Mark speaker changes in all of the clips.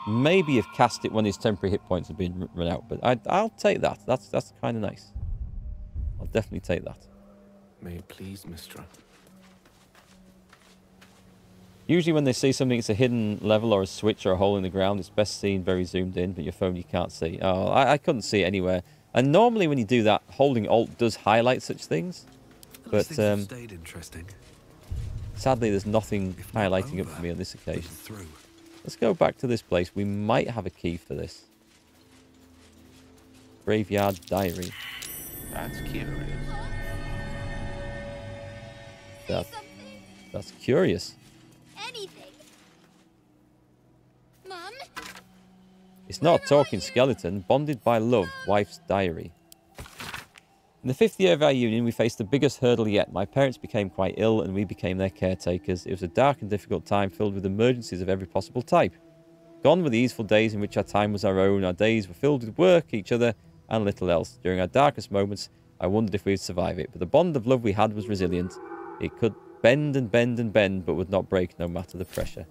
Speaker 1: maybe have cast it when his temporary hit points have been run out, but I'll take that. That's kind of nice. I'll definitely take that.
Speaker 2: May it please, Mistra.
Speaker 1: Usually when they see something, it's a hidden level or a switch or a hole in the ground. It's best seen very zoomed in, but your phone you can't see. Oh, I couldn't see it anywhere. And normally when you do that, holding Alt does highlight such things. But
Speaker 2: stayed interesting.
Speaker 1: Sadly, there's nothing highlighting up for me on this occasion. Let's go back to this place. We might have a key for this. Graveyard Diary.
Speaker 2: That's curious.
Speaker 1: That's curious.
Speaker 3: Anything? Mum?
Speaker 1: It's not a talking skeleton. Bonded by love. Wife's diary. In the 5th year of our union, we faced the biggest hurdle yet. My parents became quite ill and we became their caretakers. It was a dark and difficult time filled with emergencies of every possible type. Gone were the easeful days in which our time was our own. Our days were filled with work, each other, and little else. During our darkest moments, I wondered if we'd survive it. But the bond of love we had was resilient. It could bend and bend and bend, but would not break no matter the pressure.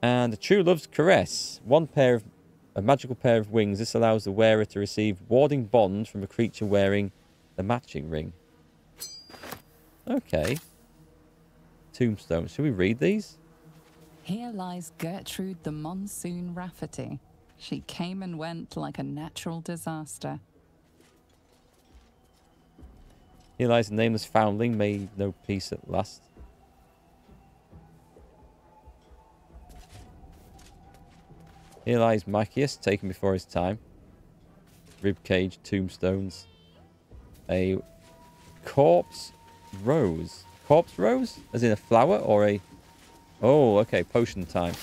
Speaker 1: And a true love's caress. A magical pair of wings. This allows the wearer to receive warding bond from a creature wearing the matching ring. Okay. Tombstones. Should we read these?
Speaker 4: Here lies Gertrude the Monsoon Rafferty. She came and went like a natural disaster.
Speaker 1: Here lies a nameless foundling, made no peace at last. Here lies Markgfl, taken before his time. Ribcage, tombstones. A corpse rose. Corpse rose? As in a flower or a... Oh, okay, potion time.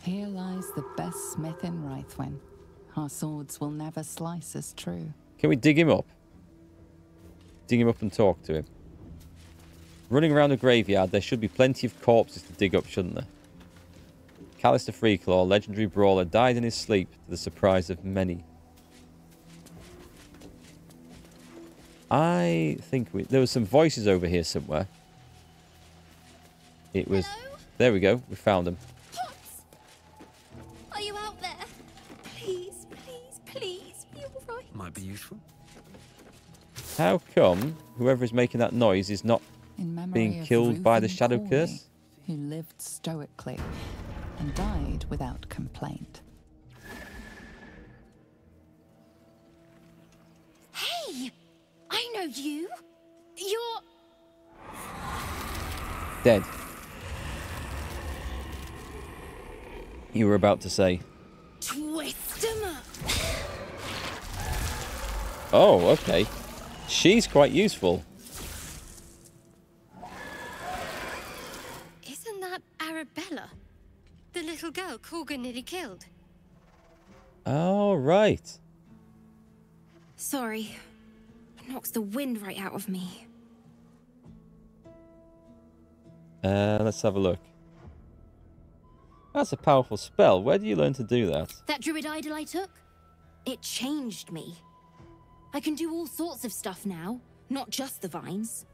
Speaker 4: Here lies the best smith in Rythwin. Our swords will never slice us true.
Speaker 1: Can we dig him up? Dig him up and talk to him. Running around a graveyard, there should be plenty of corpses to dig up, shouldn't there? Callister Freeclaw, legendary brawler, died in his sleep to the surprise of many. I think there were some voices over here somewhere. It was...
Speaker 3: Hello?
Speaker 1: There we go. We found them.
Speaker 3: Pops? Are you out there? Please, please, please, be all right.
Speaker 2: Might be useful.
Speaker 1: How come whoever is making that noise is not
Speaker 4: In memory
Speaker 1: being
Speaker 4: of
Speaker 1: killed by the
Speaker 4: Reuben
Speaker 1: shadow
Speaker 4: Corley,
Speaker 1: curse?
Speaker 4: who lived stoically and died without complaint.
Speaker 3: Hey! I know you! You're...
Speaker 1: Dead. You were about to say.
Speaker 3: Twist 'em up!
Speaker 1: Oh, okay. She's quite useful.
Speaker 3: Isn't that Arabella? The little girl Corgan nearly killed.
Speaker 1: Oh, right.
Speaker 3: Sorry. It knocks the wind right out of me.
Speaker 1: Let's have a look. That's a powerful spell. Where do you learn to do that?
Speaker 3: That druid idol I took? It changed me. I can do all sorts of stuff now, not just the vines.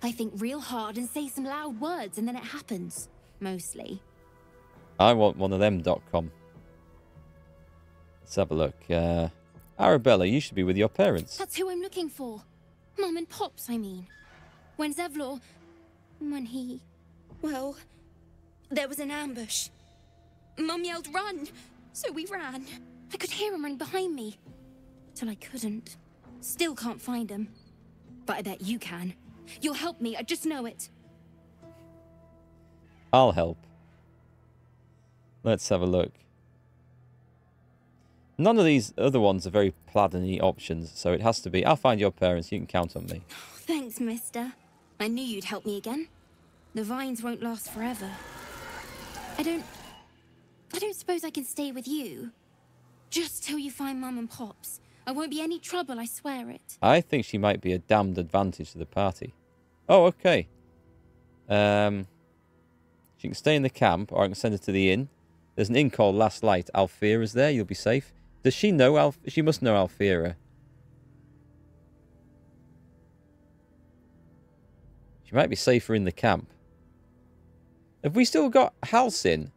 Speaker 3: I think real hard and say some loud words and then it happens. Mostly.
Speaker 1: I want one of them.com. Let's have a look. Arabella, you should be with your parents.
Speaker 3: That's who I'm looking for. Mum and Pops, I mean. When Zevlor... When he... Well, there was an ambush. Mum yelled, run! So we ran. I could hear him run behind me. Till I couldn't. Still can't find him. But I bet you can. You'll help me, I just know it.
Speaker 1: I'll help. Let's have a look. None of these other ones are very Paladin-y options, so it has to be, I'll find your parents, you can count on me.
Speaker 3: Thanks, mister. I knew you'd help me again. The vines won't last forever. I don't suppose I can stay with you. Just till you find Mum and Pops. I won't be any trouble, I swear it.
Speaker 1: I think she might be a damned advantage to the party. Oh, okay. She can stay in the camp, or I can send her to the inn. There's an inn called Last Light. Alfira's there, you'll be safe. Does she know She must know Alfira. She might be safer in the camp. Have we still got Halcyon?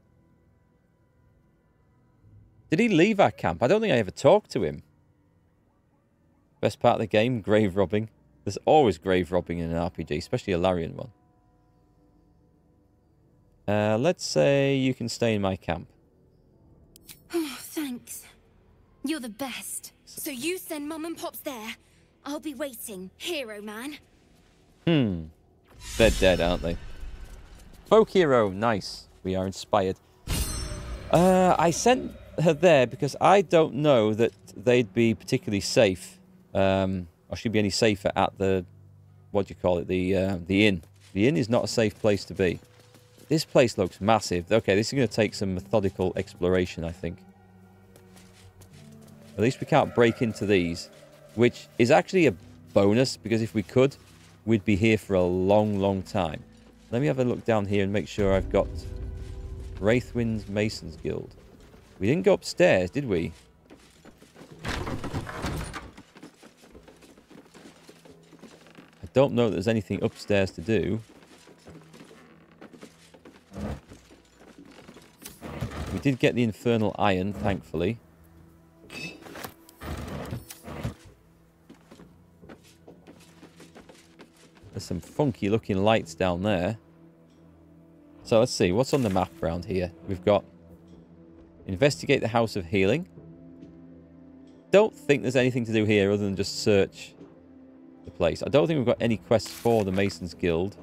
Speaker 1: Did he leave our camp? I don't think I ever talked to him. Best part of the game, grave robbing. There's always grave robbing in an RPG, especially a Larian one. Let's say you can stay in my camp.
Speaker 3: Oh, thanks. You're the best. So you send Mum and Pops there. I'll be waiting, hero man.
Speaker 1: They're dead, aren't they? Folk hero, nice. We are inspired. I sent her there because I don't know that they'd be particularly safe. Or should be any safer at the, what do you call it, the inn. The inn is not a safe place to be. This place looks massive. Okay, this is going to take some methodical exploration, I think. At least we can't break into these, which is actually a bonus, because if we could, we'd be here for a long, long time. Let me have a look down here and make sure I've got Wraithwind's Mason's Guild. We didn't go upstairs, did we? I don't know that there's anything upstairs to do. We did get the Infernal Iron, thankfully. There's some funky looking lights down there. So let's see, what's on the map around here? We've got investigate the House of Healing. Don't think there's anything to do here other than just search the place. I don't think we've got any quests for the Mason's Guild.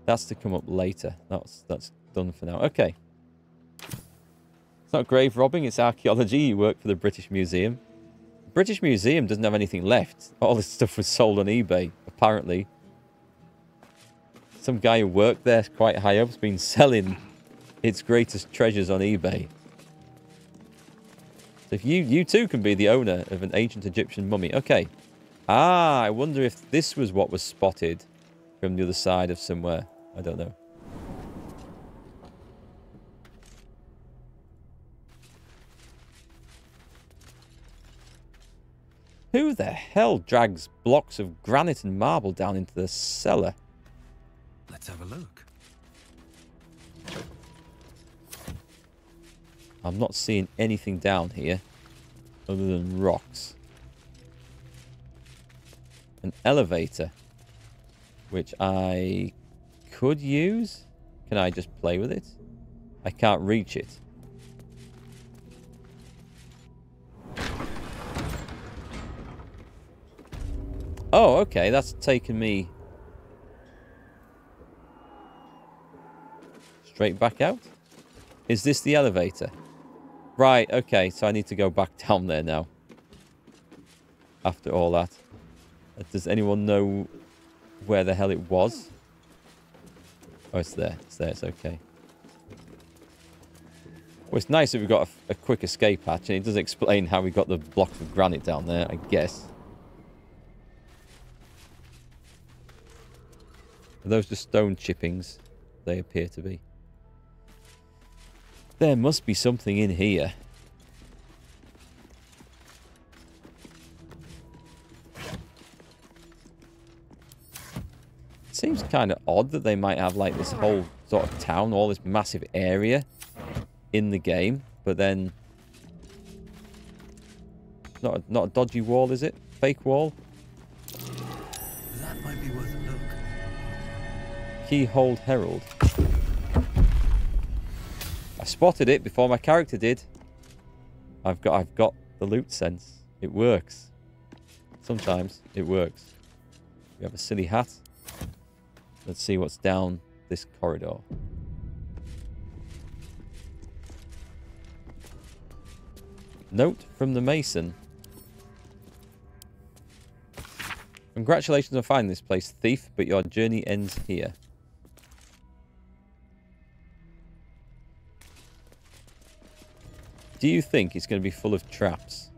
Speaker 1: That's to come up later. That's done for now. Okay. It's not grave robbing, it's archaeology. You work for the British Museum. The British Museum doesn't have anything left. All this stuff was sold on eBay, apparently. Some guy who worked there quite high up has been selling its greatest treasures on eBay. So if you too can be the owner of an ancient Egyptian mummy. Okay. Ah, I wonder if this was what was spotted from the other side of somewhere. I don't know. Who the hell drags blocks of granite and marble down into the cellar?
Speaker 2: Let's have a look.
Speaker 1: I'm not seeing anything down here other than rocks. An elevator, which I could use. Can I just play with it? I can't reach it. Oh, okay, that's taken me straight back out. Is this the elevator? Right, okay, so I need to go back down there now. After all that. Does anyone know where the hell it was? Oh, it's there. It's there. It's okay. Well, it's nice that we've got a quick escape hatch, and it does explain how we got the blocks of granite down there, I guess. Are those just stone chippings? They appear to be. There must be something in here. It seems kind of odd that they might have like this whole sort of town, all this massive area in the game, but then not a dodgy wall, is it? Fake wall?
Speaker 2: That might be worth a look.
Speaker 1: Keyhole Herald. I spotted it before my character did. I've got the loot sense. It works. Sometimes it works. We have a silly hat. Let's see what's down this corridor. Note from the Mason. Congratulations on finding this place, thief, but your journey ends here. Do you think it's going to be full of traps?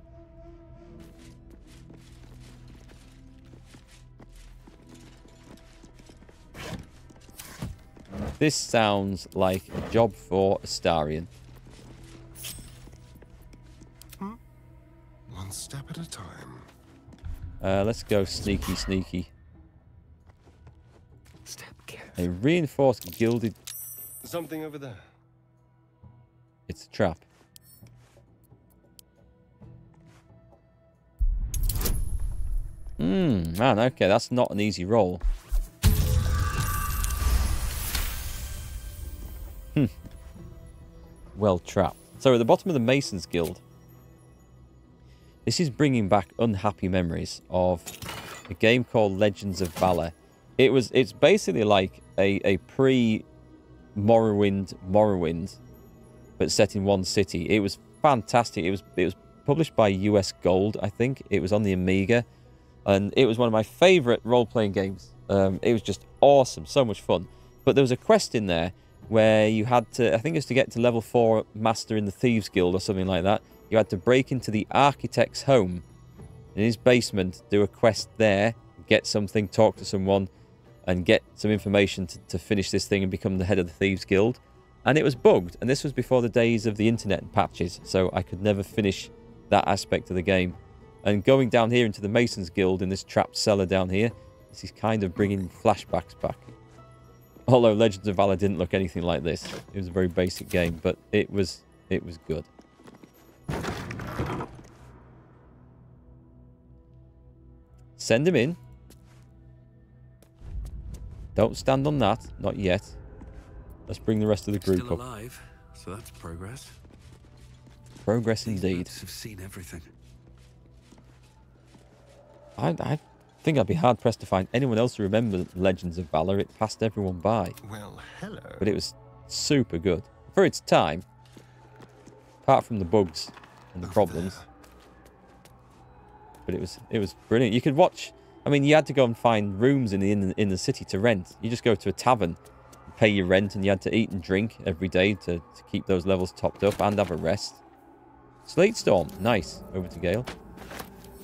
Speaker 1: This sounds like a job for Astarion.
Speaker 5: One step at a time.
Speaker 1: Let's go sneaky, sneaky. A reinforced gilded...
Speaker 5: Something over there.
Speaker 1: It's a trap. Man, okay, that's not an easy roll. Well trapped. So at the bottom of the Masons Guild, this is bringing back unhappy memories of a game called Legends of Valor. It's basically like a pre-Morrowind, but set in one city. It was fantastic. It was published by US Gold, I think. It was on the Amiga, and it was one of my favorite role-playing games. It was just awesome, so much fun. But there was a quest in there where you had to, I think it was to get to level 4 Master in the Thieves Guild or something like that. You had to break into the architect's home in his basement, do a quest there, get something, talk to someone, and get some information to finish this thing and become the head of the Thieves Guild. And it was bugged, and this was before the days of the internet and patches, so I could never finish that aspect of the game. And going down here into the Masons Guild in this trapped cellar down here, this is kind of bringing flashbacks back. Although Legends of Valor didn't look anything like this. It was a very basic game, but it was good. Send him in. Don't stand on that. Not yet. Let's bring the rest of the group
Speaker 2: Still
Speaker 1: up.
Speaker 2: alive, so that's progress.
Speaker 1: Progress
Speaker 2: These
Speaker 1: indeed.
Speaker 2: birds have seen everything.
Speaker 1: I think I'd be hard-pressed to find anyone else who remembers Legends of Valor. It passed everyone by.
Speaker 5: Well, hello.
Speaker 1: But it was super good. For its time. Apart from the bugs and the problems. But it was brilliant. You could watch... I mean, you had to go and find rooms in the city to rent. You just go to a tavern, pay your rent, and you had to eat and drink every day to keep those levels topped up and have a rest. Slate Storm. Nice. Over to Gale.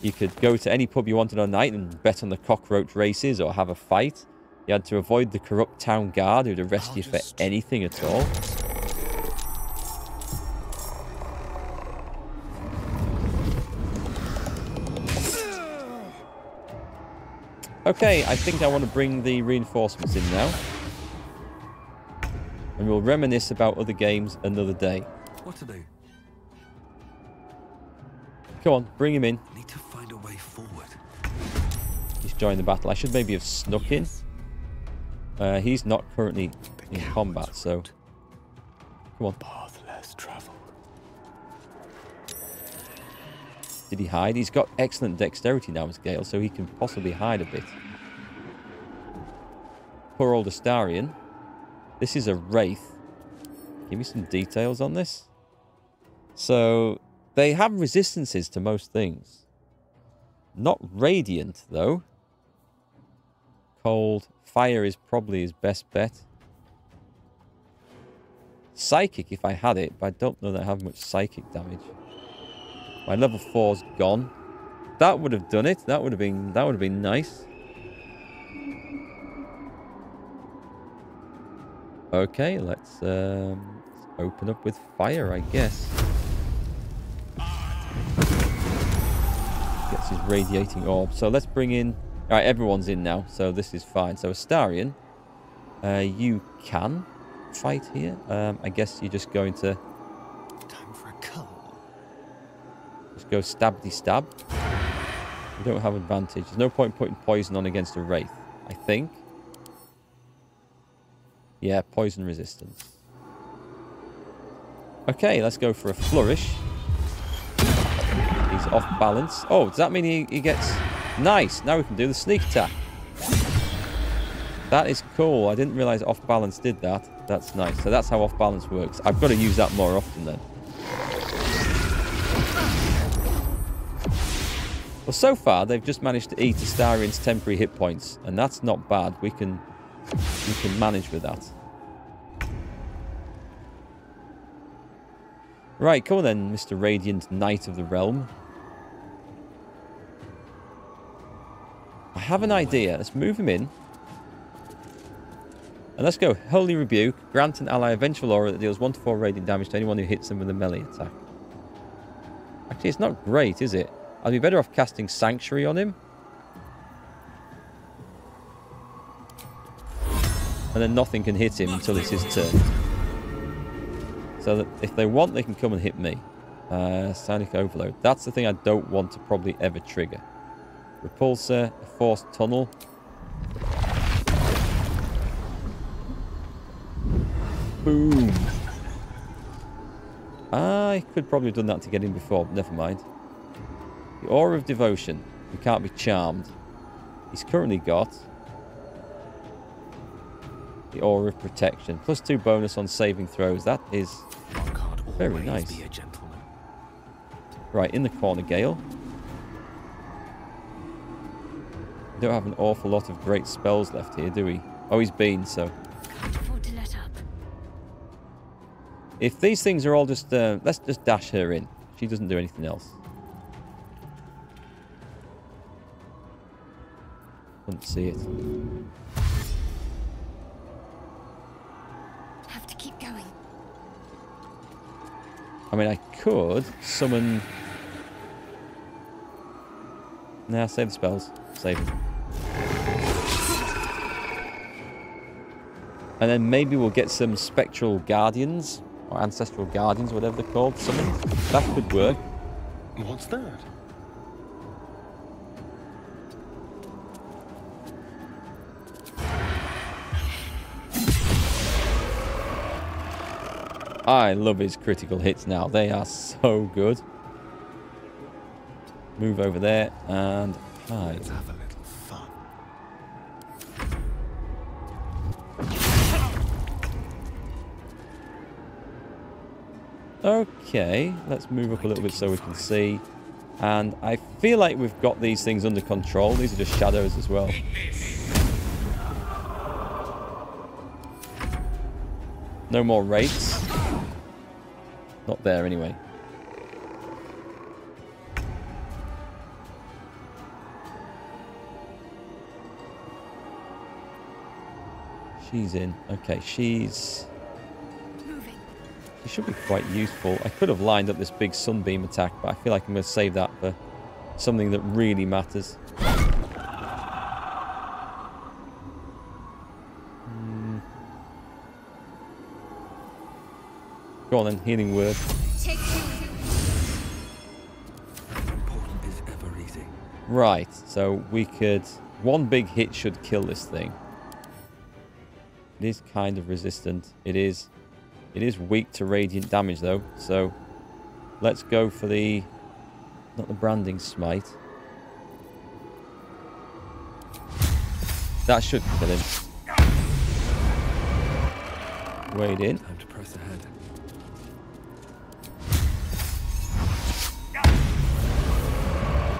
Speaker 1: You could go to any pub you wanted on night and bet on the cockroach races or have a fight. You had to avoid the corrupt town guard who'd arrest you for anything at all. Okay, I think I want to bring the reinforcements in now. And we'll reminisce about other games another day.
Speaker 2: What to do?
Speaker 1: Come on, bring him in.
Speaker 2: Need to find a way forward.
Speaker 1: He's joined the battle. I should maybe have snuck in. He's not currently in combat, so... Come on.
Speaker 2: Path less traveled.
Speaker 1: Did he hide? He's got excellent dexterity now as Gale, so he can possibly hide a bit. Poor old Astarion. This is a Wraith. Give me some details on this. So, they have resistances to most things. Not Radiant, though. Cold. Fire is probably his best bet. Psychic, if I had it, but I don't know that I have much psychic damage. My level 4's gone. That would have done it. That would have been nice. Okay, let's open up with fire, I guess. Gets his radiating orb. So let's bring in... Alright, everyone's in now, so this is fine. So Astarion, you can fight here. I guess you're just going to...
Speaker 5: Time for a cull.
Speaker 1: Just go stabby stab. You don't have advantage. There's no point putting poison on against a Wraith, I think. Yeah, poison resistance. Okay, let's go for a flourish. He's off balance. Oh, does that mean he gets... Nice! Now we can do the sneak attack. That is cool. I didn't realise off balance did that. That's nice. So that's how off balance works. I've got to use that more often then. Well, so far they've just managed to eat Astarion's temporary hit points, and that's not bad. We can manage with that. Right, come on then, Mr. Radiant Knight of the Realm. I have an idea. Let's move him in. And let's go. Holy Rebuke. Grant an ally a vengeful aura that deals 1 to 4 radiant damage to anyone who hits them with a melee attack. Actually, it's not great, is it? I'd be better off casting Sanctuary on him. and then nothing can hit him until it's his turn. So that if they want, they can come and hit me. Psionic Overload. That's the thing I don't want to probably ever trigger. Repulsor, a Forced Tunnel. Boom. I could probably have done that to get in before, but never mind. The Aura of Devotion. We can't be charmed. He's currently got the Aura of Protection. +2 bonus on saving throws. That is very nice.
Speaker 5: Be a gentleman.
Speaker 1: Right, in the corner, Gale. We don't have an awful lot of great spells left here, do we? Oh, he's been, so...
Speaker 3: Can't afford to let up.
Speaker 1: If these things are all just... let's just dash her in. She doesn't do anything else. Couldn't see it.
Speaker 3: Have to keep going.
Speaker 1: I mean, I could summon... Nah, save the spells. Save them. And then maybe we'll get some Spectral Guardians, or Ancestral Guardians, whatever they're called, summoned. That could work.
Speaker 5: What's that?
Speaker 1: I love his critical hits now. They are so good. Move over there and hide.
Speaker 5: Let's have a little fun.
Speaker 1: Okay, let's move up a little bit so we can see. And I feel like we've got these things under control. These are just shadows as well. No more wraiths. Not there anyway. She's in. Okay, she's...
Speaker 3: Moving.
Speaker 1: She should be quite useful. I could have lined up this big sunbeam attack, but I feel like I'm going to save that for something that really matters. Go on then, healing word.
Speaker 3: Take two.
Speaker 2: Important is ever easy.
Speaker 1: Right, so we could... One big hit should kill this thing. It is kind of resistant. It is weak to radiant damage though, so let's go for the... Not the branding smite. That should kill him. Wade in.
Speaker 2: Time to press ahead.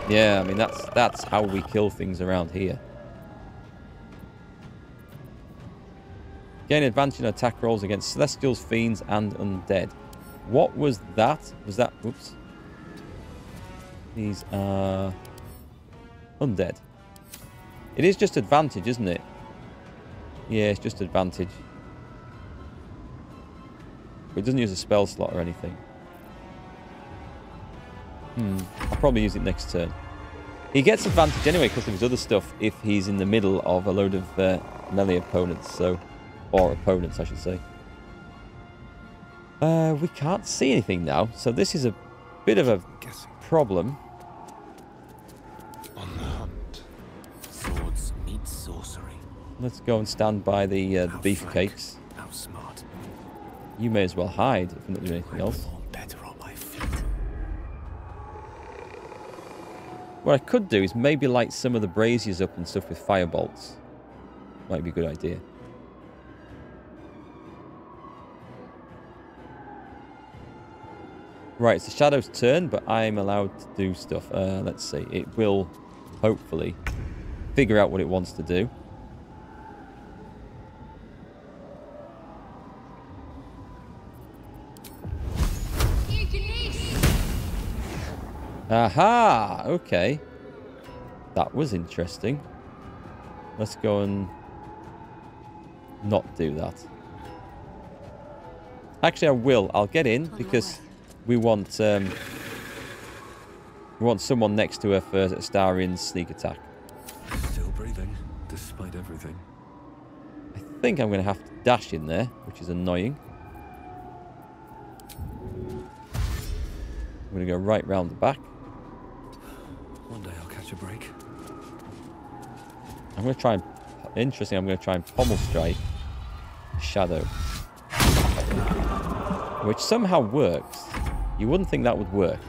Speaker 1: Yeah, I mean that's how we kill things around here. Gain advantage on attack rolls against celestials, fiends, and undead. What was that? Was that... Oops. These are... undead. It is just advantage, isn't it? Yeah, it's just advantage. But it doesn't use a spell slot or anything. I'll probably use it next turn. He gets advantage anyway because of his other stuff if he's in the middle of a load of melee opponents, so... Or opponents, I should say. We can't see anything now, so this is a bit of a problem.
Speaker 5: On the hunt. Swords meet sorcery.
Speaker 1: Let's go and stand by the beefcakes.
Speaker 5: How smart.
Speaker 1: You may as well hide if you're not doing anything else.
Speaker 5: Perform better on my feet.
Speaker 1: What I could do is maybe light some of the braziers up and stuff with firebolts. Might be a good idea. Right, it's the Shadow's turn, but I'm allowed to do stuff. Let's see. It will, hopefully, figure out what it wants to do. Aha! Okay. That was interesting. Let's go and not do that. Actually, I will. I'll get in because we want someone next to her for Astarian's sneak attack.
Speaker 2: Still breathing, despite everything.
Speaker 1: I think I'm going to have to dash in there, which is annoying. I'm going to go right round the back.
Speaker 2: One day I'll catch a break.
Speaker 1: I'm going to try and... Interesting, I'm going to try and pommel strike Shadow. Which somehow works. You wouldn't think that would work.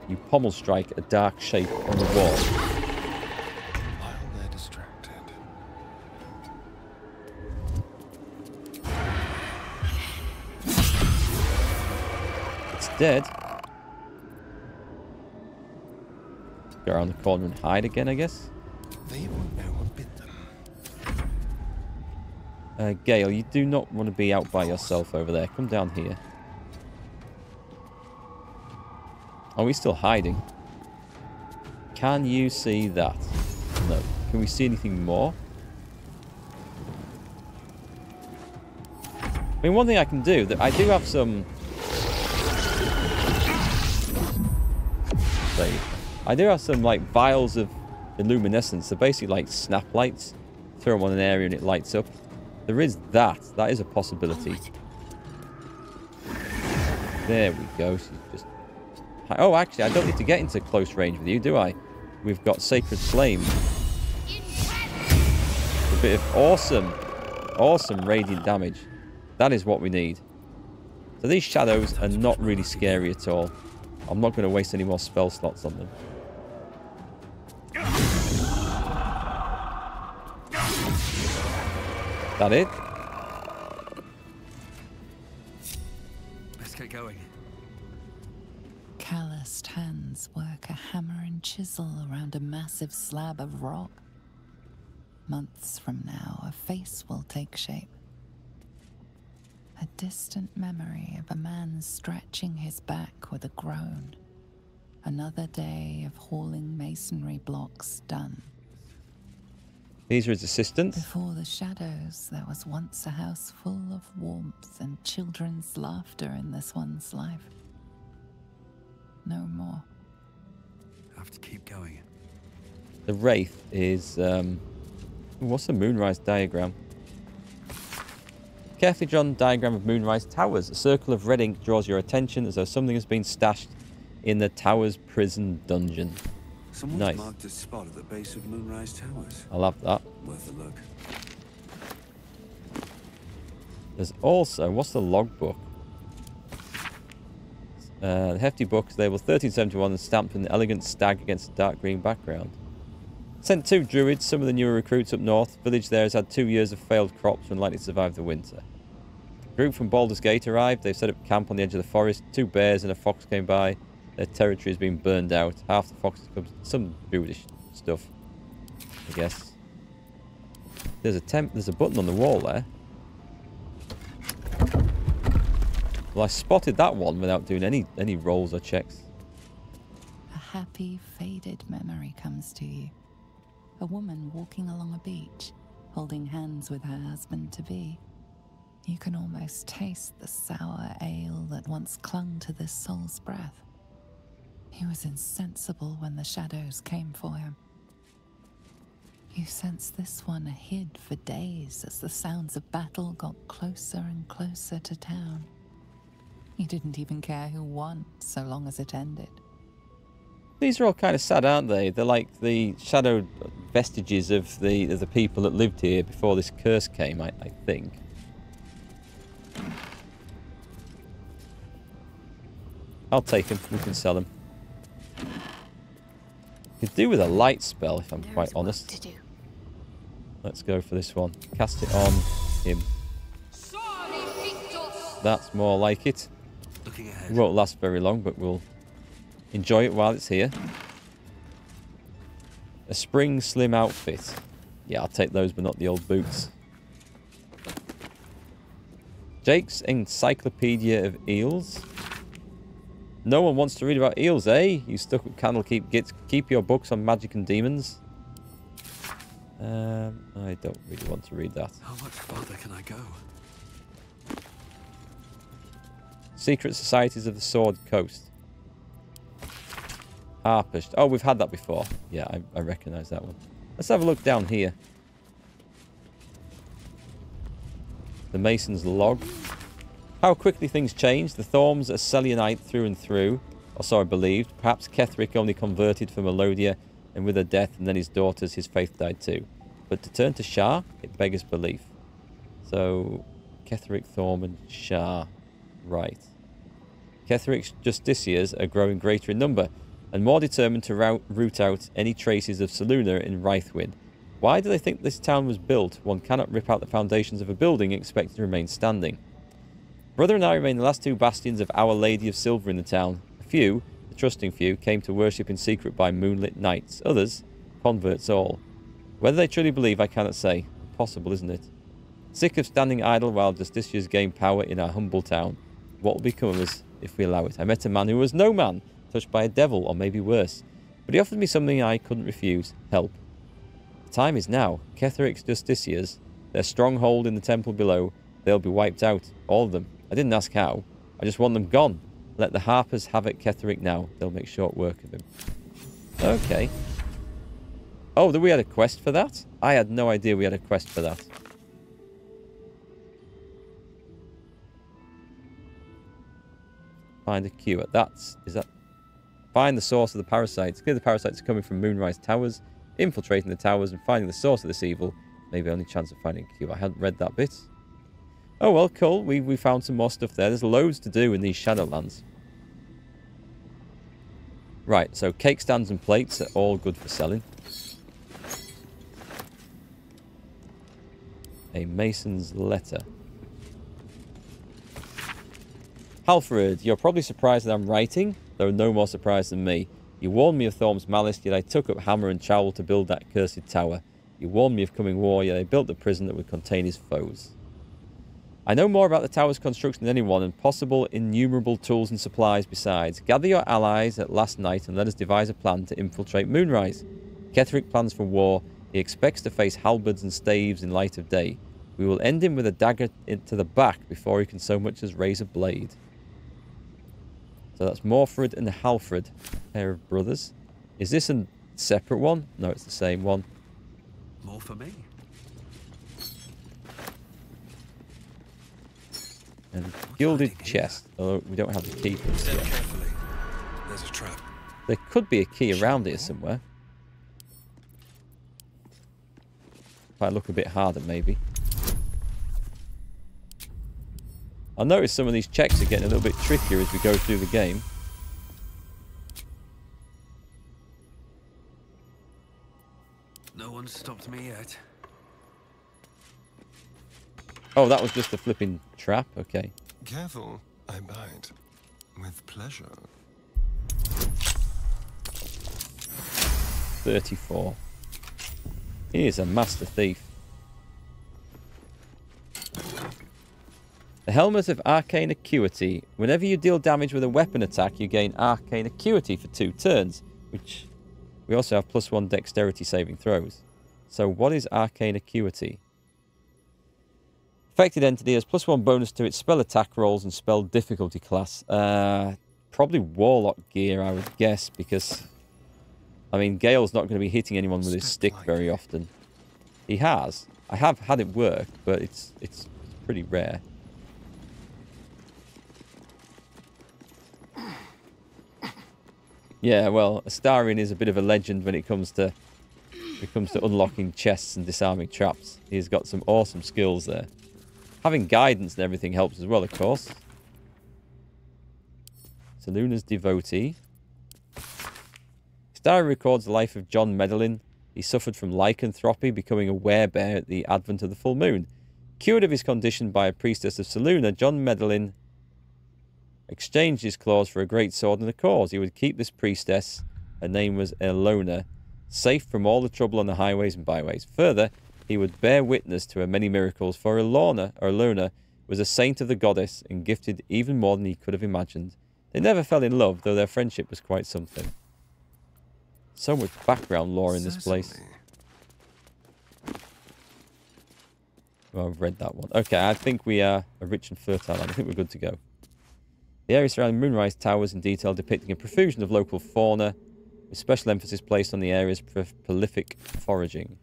Speaker 1: You pommel strike a dark shape on the wall.
Speaker 2: While they're distracted.
Speaker 1: It's dead. Go around the corner and hide again, I guess.
Speaker 2: They won't know what bit them.
Speaker 1: Gale, you do not want to be out by yourself over there. Come down here. Are we still hiding? Can you see that? No. Can we see anything more? I mean, one thing I can do, that I do have some... I do have some, like, vials of illuminescence. They're basically like snap lights. Throw them on an area and it lights up. There is that. That is a possibility. There we go. She's just... Oh, actually, I don't need to get into close range with you, do I? We've got Sacred Flame. A bit of awesome radiant damage. That is what we need. So these shadows are not really scary at all. I'm not going to waste any more spell slots on them. That it?
Speaker 2: Let's get going.
Speaker 4: Calloused hands work a hammer and chisel around a massive slab of rock. Months from now, a face will take shape. A distant memory of a man stretching his back with a groan. Another day of hauling masonry blocks done.
Speaker 1: These are his assistants.
Speaker 4: Before the shadows, there was once a house full of warmth and children's laughter in this one's life. No more.
Speaker 2: I have to keep going.
Speaker 1: The Wraith is... what's the Moonrise diagram? Carefully drawn diagram of Moonrise Towers. A circle of red ink draws your attention as though something has been stashed in the tower's prison dungeon.
Speaker 2: Someone's
Speaker 1: Nice.
Speaker 2: marked a spot at the base of Moonrise Towers.
Speaker 1: I love that.
Speaker 2: Worth a look.
Speaker 1: There's also... What's the logbook? The hefty book is labelled 1371 and stamped in an elegant stag against a dark green background. Sent 2 druids, some of the newer recruits up north. Village there has had 2 years of failed crops and likely to survive the winter. A group from Baldur's Gate arrived. They've set up camp on the edge of the forest. 2 bears and a fox came by. Their territory has been burned out. Half the foxes come... Some druidish stuff, I guess. There's a button on the wall there. Well, I spotted that one without doing any rolls or checks.
Speaker 4: A happy, faded memory comes to you. A woman walking along a beach, holding hands with her husband-to-be. You can almost taste the sour ale that once clung to this soul's breath. He was insensible when the shadows came for him. You sense this one hid for days as the sounds of battle got closer and closer to town. You didn't even care who won, so long as it ended.
Speaker 1: These are all kind of sad, aren't they? They're like the shadowed vestiges of the people that lived here before this curse came, I think. I'll take them. We can sell them. Could do with a light spell, if I'm quite honest. Let's go for this one. Cast it on him. That's more like it.
Speaker 2: Looking ahead.
Speaker 1: It won't last very long, but we'll enjoy it while it's here. A spring slim outfit. Yeah, I'll take those, but not the old boots. Jake's Encyclopedia of Eels. No one wants to read about eels, eh? You stuck with Candlekeep. Keep your books on magic and demons. I don't really want to read that.
Speaker 2: How much farther can I go?
Speaker 1: Secret Societies of the Sword Coast. Harpers. Oh, we've had that before. Yeah, I recognise that one. Let's have a look down here. The Mason's log. How quickly things change. The Thorms are Selionite through and through, or so I believed. Perhaps Ketheric only converted for Melodia, and with her death and then his daughters, his faith died too. But to turn to Shah, it beggars belief. So, Ketheric, Thorm, and Shah. Right. Ketheric's justiciars are growing greater in number, and more determined to root out any traces of Selûne in Rythwin. Why do they think this town was built? One cannot rip out the foundations of a building and expect it to remain standing. Brother and I remain the last two bastions of Our Lady of Silver in the town. A few, the trusting few, came to worship in secret by moonlit nights. Others, converts all. Whether they truly believe, I cannot say. Impossible, isn't it? Sick of standing idle while justiciars gain power in our humble town. What will become of us if we allow it? I met a man who was no man, touched by a devil, or maybe worse. But he offered me something I couldn't refuse. Help. The time is now. Ketheric's justiciars, their stronghold in the temple below, they'll be wiped out. All of them. I didn't ask how. I just want them gone. Let the Harpers have it Ketheric now. They'll make short work of him. Okay. Oh, we had a quest for that? I had no idea we had a quest for that. Find a cure. Is that... Find the source of the parasites. Clear the parasites are coming from Moonrise Towers. Infiltrating the towers and finding the source of this evil. Maybe only chance of finding a cure. I hadn't read that bit. Oh well, cool. We found some more stuff there. There's loads to do in these Shadowlands. Right, so cake stands and plates are all good for selling. A Mason's letter. Halfred, you're probably surprised that I'm writing, though no more surprised than me. You warned me of Thorm's malice, yet I took up hammer and trowel to build that cursed tower. You warned me of coming war, yet I built the prison that would contain his foes. I know more about the tower's construction than anyone, and possible innumerable tools and supplies besides. Gather your allies at last night and let us devise a plan to infiltrate Moonrise. Ketheric plans for war. He expects to face halberds and staves in light of day. We will end him with a dagger into the back before he can so much as raise a blade. So that's Morfred and Halfred, pair of brothers. Is this a separate one? No, it's the same one.
Speaker 2: More for me.
Speaker 1: And gilded chest. Although we don't have the key for this yet.
Speaker 2: Carefully. There's a trap.
Speaker 1: There could be a key around here somewhere. If I look a bit harder, maybe. I notice some of these checks are getting a little bit trickier as we go through the game.
Speaker 2: No one's stopped me yet.
Speaker 1: Oh, that was just a flipping trap? Okay.
Speaker 6: Careful, I bite. With pleasure.
Speaker 1: 34. He is a master thief. The Helmet of Arcane Acuity. Whenever you deal damage with a weapon attack, you gain Arcane Acuity for 2 turns, which we also have +1 dexterity saving throws. So what is Arcane Acuity? Affected entity has +1 bonus to its spell attack rolls and spell difficulty class. Probably Warlock gear, I would guess, because, I mean, Gale's not going to be hitting anyone with his stick very often. He has. I have had it work, but it's pretty rare. Yeah, well, Astarion is a bit of a legend when it comes to unlocking chests and disarming traps. He's got some awesome skills there. Having guidance and everything helps as well, of course. Selûne's devotee. Astarion records the life of John Medellin. He suffered from lycanthropy, becoming a werebear at the advent of the full moon. Cured of his condition by a priestess of Selûne, John Medellin exchanged his claws for a great sword and a cause. He would keep this priestess, her name was Elona, safe from all the trouble on the highways and byways. Further, he would bear witness to her many miracles, for Elona was a saint of the goddess and gifted even more than he could have imagined. They never fell in love, though their friendship was quite something. So much background lore in this place. Well, I've read that one. Okay, I think we are a rich and fertile land. I think we're good to go. The area surrounding Moonrise Towers in detail depicting a profusion of local fauna. with special emphasis placed on the area's prolific foraging.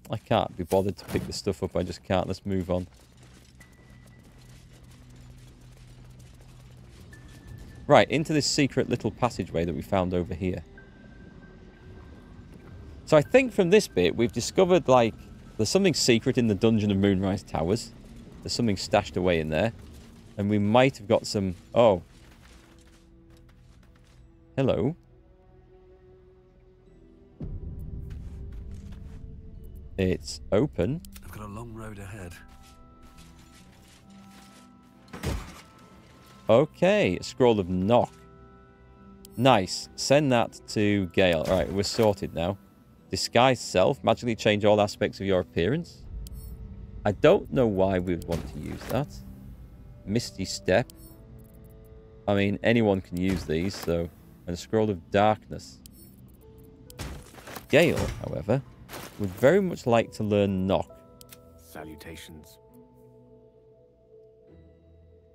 Speaker 1: I can't be bothered to pick this stuff up. I just can't. Let's move on. Right, into this secret little passageway that we found over here. So I think from this bit, we've discovered, like, there's something secret in the Dungeon of Moonrise Towers. There's something stashed away in there. And we might have got some... Oh. Hello. It's open.
Speaker 2: I've got a long road ahead.
Speaker 1: Okay, a scroll of knock. Nice. Send that to Gale. Alright, we're sorted now. Disguise self. Magically change all aspects of your appearance. I don't know why we would want to use that. Misty Step. I mean, anyone can use these, so... And a scroll of darkness. Gale, however, would very much like to learn knock.
Speaker 5: Salutations.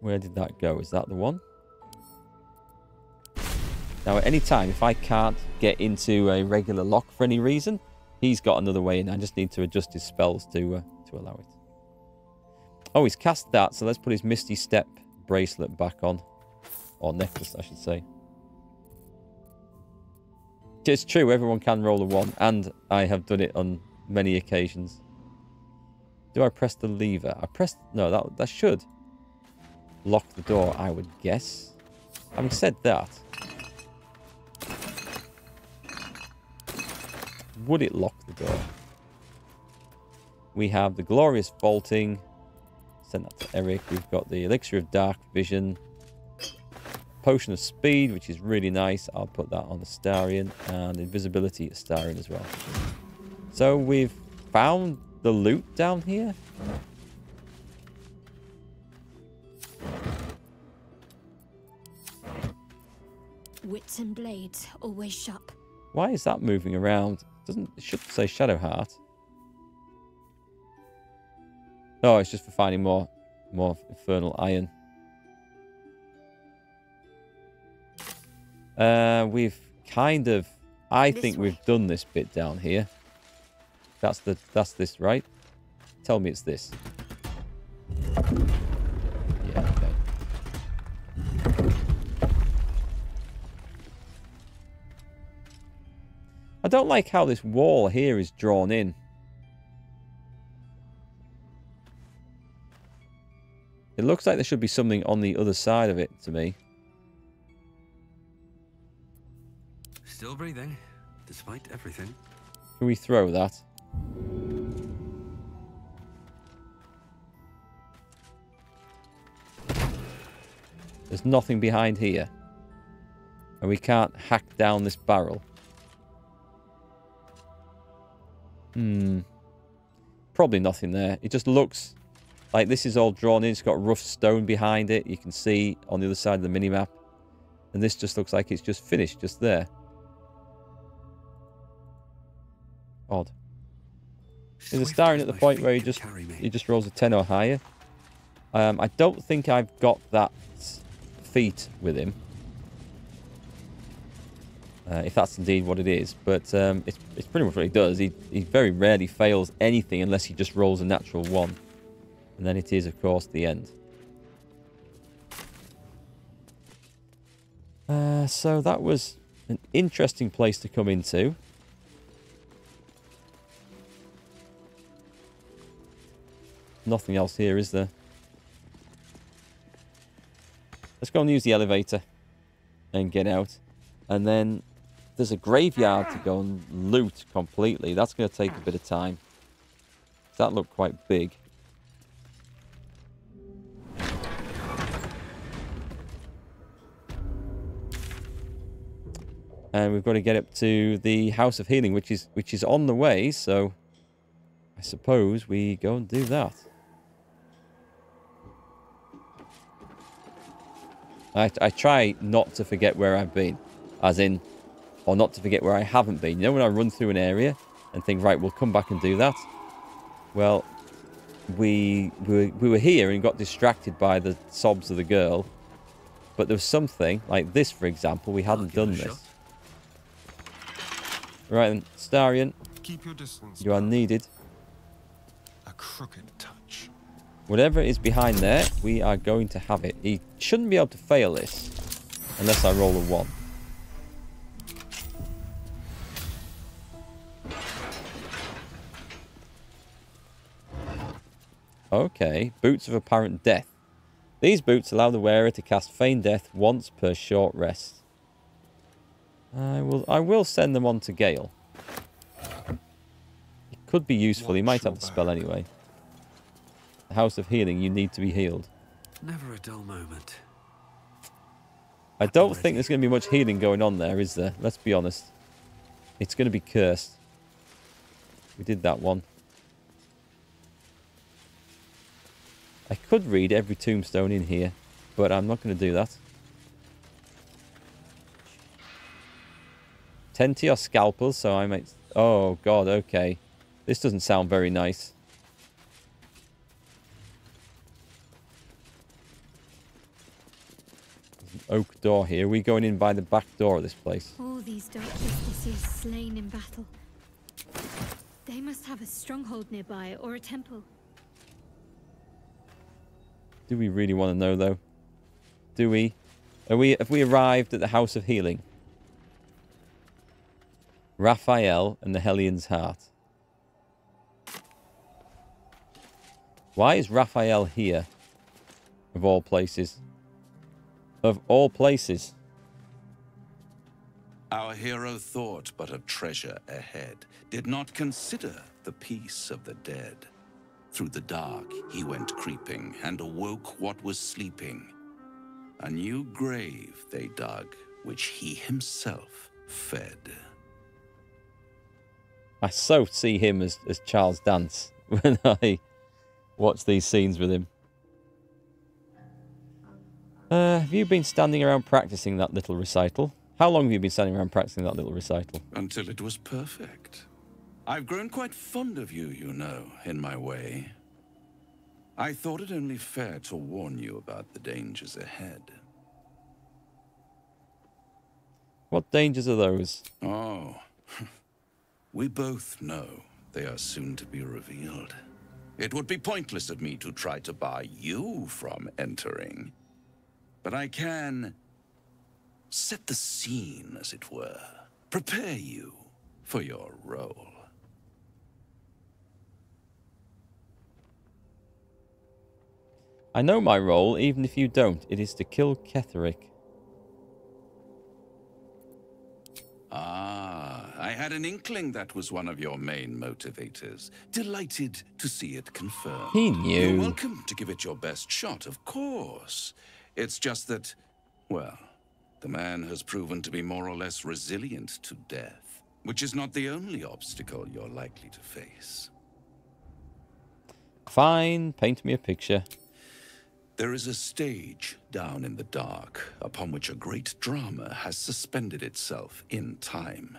Speaker 1: Where did that go? Is that the one? Now, at any time, if I can't get into a regular lock for any reason, he's got another way in. I just need to adjust his spells to allow it. Oh, he's cast that, so let's put his Misty Step bracelet back on. Or necklace, I should say. It's true, everyone can roll a 1, and I have done it on many occasions. Do I press the lever? I pressed... No, that should lock the door, I would guess. Having said that... Would it lock the door? We have the Glorious Vaulting. Send that to Eric. We've got the Elixir of Dark Vision. Potion of Speed, which is really nice. I'll put that on Astarion. And Invisibility Astarion as well. So we've found the loot down here.
Speaker 3: Wits and blades always sharp.
Speaker 1: Why is that moving around? It should say Shadowheart. Oh, it's just for finding more infernal iron. We've kind of... I think we've done this bit down here. That's this, right? Tell me it's this. Yeah, okay. I don't like how this wall here is drawn in. It looks like there should be something on the other side of it to me.
Speaker 2: Still breathing, despite everything.
Speaker 1: Can we throw that? There's nothing behind here. And we can't hack down this barrel. Probably nothing there. It just looks like this is all drawn in. It's got rough stone behind it. You can see on the other side of the minimap. And this just looks like it's just finished, just there. Odd. Is Astarion at the point where he just rolls a 10 or higher? I don't think I've got that feat with him. If that's indeed what it is. But it's pretty much what he does. He very rarely fails anything unless he just rolls a natural 1. And then it is, of course, the end. So that was an interesting place to come into. Nothing else here, is there? Let's go and use the elevator and get out. And then there's a graveyard to go and loot completely. That's going to take a bit of time. That looked quite big. And we've got to get up to the House of Healing, which is on the way. So I suppose we go and do that. I try not to forget where I've been, as in, or not to forget where I haven't been. You know, when I run through an area and think, right, we'll come back and do that. Well, we were here and got distracted by the sobs of the girl, But there was something, like this, for example, we hadn't done this. Right then, Starion,
Speaker 6: Keep your distance.
Speaker 1: you are needed.
Speaker 6: A crooked touch.
Speaker 1: Whatever is behind there, we are going to have it. He shouldn't be able to fail this, unless I roll a 1. Okay, Boots of Apparent Death. These boots allow the wearer to cast Feign Death once per short rest. I will send them on to Gale. It could be useful. He might have the spell anyway. The House of Healing, you need to be healed.
Speaker 2: Never a dull moment.
Speaker 1: I don't think there's going to be much healing going on there, is there? Let's be honest. It's going to be cursed. We did that one. I could read every tombstone in here, but I'm not going to do that. Tend to your scalpels, so I might... Oh, God, okay. This doesn't sound very nice. There's an oak door here. Are we going in by the back door of this place?
Speaker 7: All these dark justices slain in battle. They must have a stronghold nearby, or a temple.
Speaker 1: Do we really want to know, though? Do we? Have we arrived at the House of Healing? Raphael and the Hellion's Heart. Why is Raphael here? Of all places. Of all places.
Speaker 5: Our hero thought but of treasure ahead, did not consider the peace of the dead. Through the dark he went creeping, and awoke what was sleeping. A new grave they dug, which he himself fed.
Speaker 1: I so see him as Charles Dance when I watch these scenes with him. Have you been standing around practicing that little recital? How long have you been standing around practicing that little recital?
Speaker 5: Until it was perfect. I've grown quite fond of you, you know, in my way. I thought it only fair to warn you about the dangers ahead.
Speaker 1: What dangers are those?
Speaker 5: Oh, we both know they are soon to be revealed. It would be pointless of me to try to bar you from entering. But I can set the scene, as it were. Prepare you for your role.
Speaker 1: I know my role, even if you don't. It is to kill Ketheric.
Speaker 5: Ah, I had an inkling that was one of your main motivators. Delighted to see it confirmed.
Speaker 1: He knew.
Speaker 5: You're welcome to give it your best shot, of course. It's just that, well, the man has proven to be more or less resilient to death, which is not the only obstacle you're likely to face.
Speaker 1: Fine, paint me a picture.
Speaker 5: There is a stage down in the dark upon which a great drama has suspended itself in time.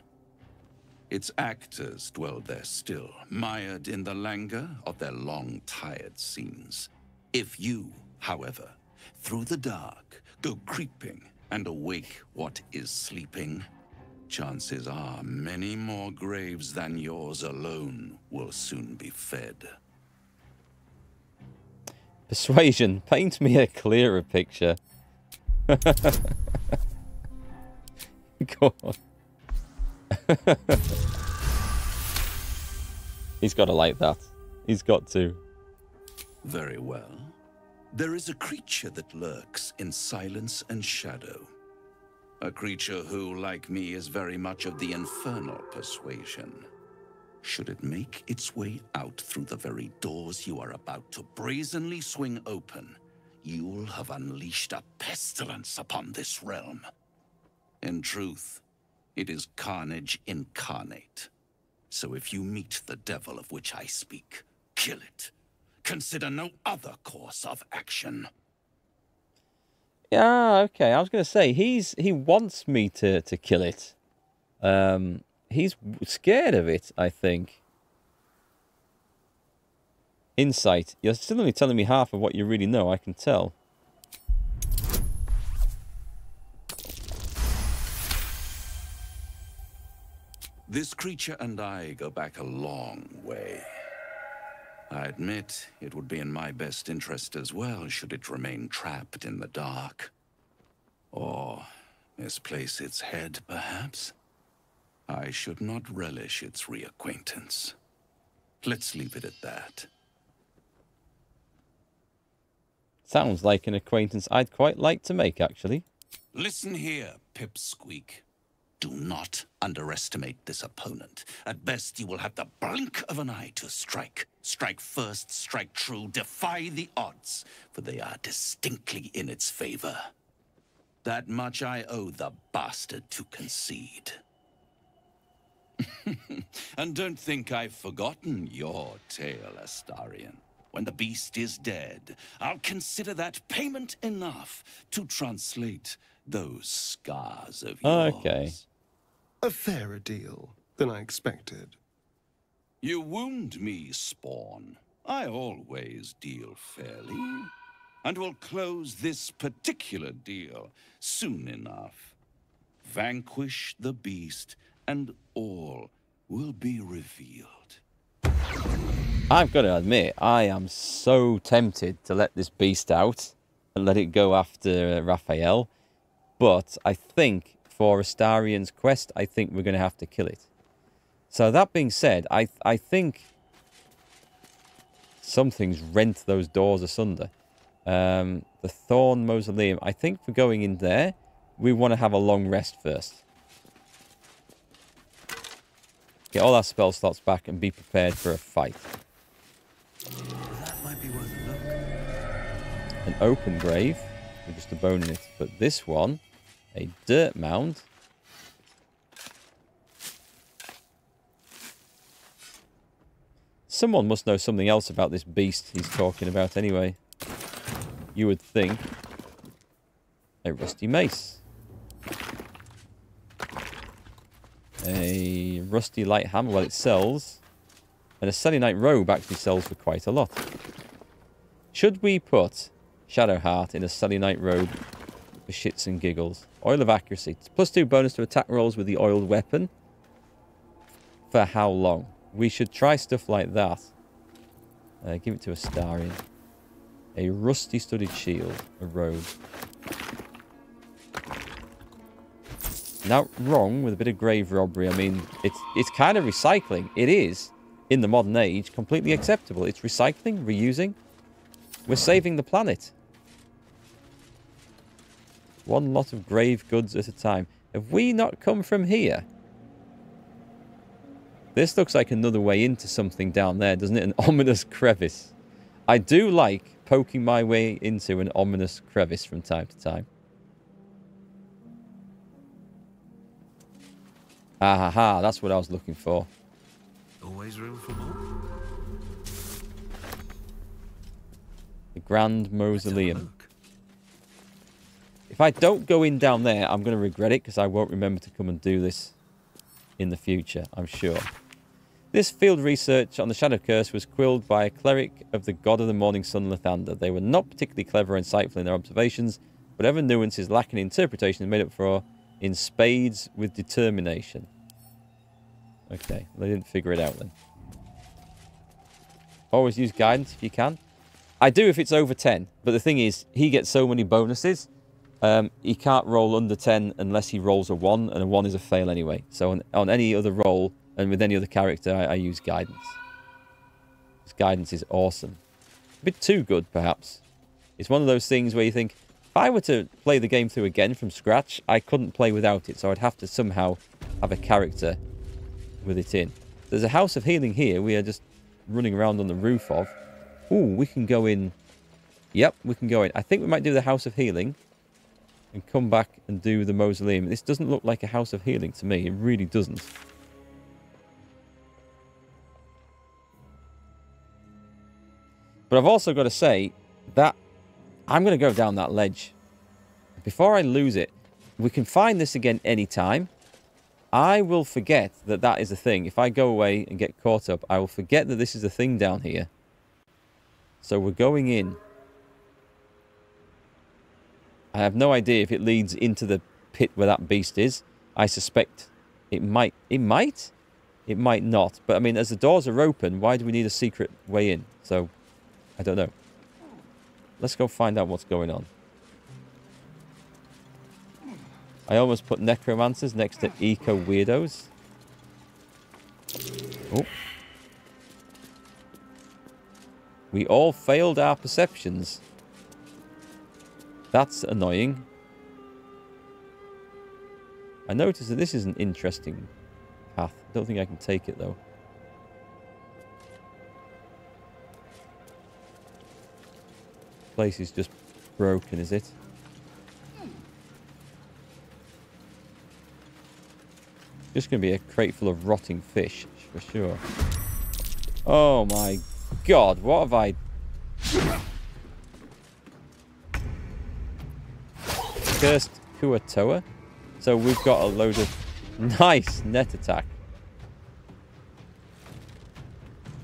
Speaker 5: Its actors dwell there still, mired in the languor of their long, tired scenes. If you, however, through the dark, go creeping and awake what is sleeping, chances are many more graves than yours alone will soon be fed.
Speaker 1: Persuasion, paint me a clearer picture. Go on. He's got to like that. He's got to.
Speaker 5: Very well. There is a creature that lurks in silence and shadow. A creature who, like me, is very much of the infernal persuasion. Should it make its way out through the very doors you are about to brazenly swing open, you'll have unleashed a pestilence upon this realm. In truth, it is carnage incarnate. So if you meet the devil of which I speak, kill it. Consider no other course of action.
Speaker 1: Yeah, okay. I was going to say, he wants me to kill it. He's scared of it, I think. Insight. You're still only telling me half of what you really know, I can tell.
Speaker 5: This creature and I go back a long way. I admit it would be in my best interest as well should it remain trapped in the dark. Or misplace its head, perhaps? I should not relish its reacquaintance. Let's leave it at that.
Speaker 1: Sounds like an acquaintance I'd quite like to make, actually.
Speaker 5: Listen here, Pipsqueak. Do not underestimate this opponent. At best, you will have the blink of an eye to strike. Strike first, strike true, defy the odds, for they are distinctly in its favor. That much I owe the bastard to concede. And don't think I've forgotten your tale, Astarion. When the beast is dead, I'll consider that payment enough to translate those scars of yours.
Speaker 1: Okay.
Speaker 6: A fairer deal than I expected.
Speaker 5: You wound me, Spawn. I always deal fairly. And will close this particular deal soon enough. Vanquish the beast, and all will be revealed.
Speaker 1: I've got to admit, I am so tempted to let this beast out and let it go after Raphael. But I think for Astarion's quest, I think we're going to have to kill it. So that being said, I think something's rent those doors asunder. The Thorn Mausoleum, I think for going in there, we want to have a long rest first. Get all our spell slots back and be prepared for a fight.
Speaker 2: That might be worth a look.
Speaker 1: An open grave with just a bone in it. But this one, a dirt mound. Someone must know something else about this beast he's talking about anyway. You would think. A rusty mace. A rusty light hammer. Well, it sells. And a selenite robe actually sells for quite a lot. Should we put Shadowheart in a selenite robe for shits and giggles? Oil of accuracy. +2 bonus to attack rolls with the oiled weapon. For how long? We should try stuff like that. Give it to Astarion. A rusty studded shield. A robe. Not wrong with a bit of grave robbery. I mean, it's kind of recycling. It is, in the modern age, completely acceptable. It's recycling, reusing. We're saving the planet. One lot of grave goods at a time. Have we not come from here? This looks like another way into something down there, doesn't it? An ominous crevice. I do like poking my way into an ominous crevice from time to time. Ah ha ha, that's what I was looking for.
Speaker 2: Always room for more.
Speaker 1: The Grand Mausoleum. If I don't go in down there, I'm going to regret it because I won't remember to come and do this in the future, I'm sure. This field research on the Shadow Curse was quilled by a cleric of the god of the morning sun, Lathander. They were not particularly clever or insightful in their observations. Whatever nuances lacking in interpretation is made up for in spades with determination. Okay, they didn't figure it out then. Always use guidance if you can. I do if it's over 10, but the thing is, he gets so many bonuses. He can't roll under 10 unless he rolls a 1, and a 1 is a fail anyway. So on any other roll, and with any other character, I use guidance. This guidance is awesome. A bit too good, perhaps. It's one of those things where you think, if I were to play the game through again from scratch, I couldn't play without it, so I'd have to somehow have a character with it in. There's a house of healing here we are just running around on the roof of. Ooh, we can go in. Yep, we can go in. I think we might do the house of healing and come back and do the mausoleum. This doesn't look like a house of healing to me. It really doesn't. But I've also got to say that I'm going to go down that ledge. Before I lose it, we can find this again anytime. I will forget that that is a thing. If I go away and get caught up, I will forget that this is a thing down here. So we're going in. I have no idea if it leads into the pit where that beast is. I suspect it might. It might? it might not. But, I mean, as the doors are open, why do we need a secret way in? So, I don't know. Let's go find out what's going on. I almost put necromancers next to eco-weirdos. Oh. We all failed our perceptions. That's annoying. I noticed that this is an interesting path. I don't think I can take it, though. Place is just broken, is it? Just going to be a crate full of rotting fish, for sure. Oh my god, what have I... Cursed Kuatoa? So we've got a load of... Nice net attack.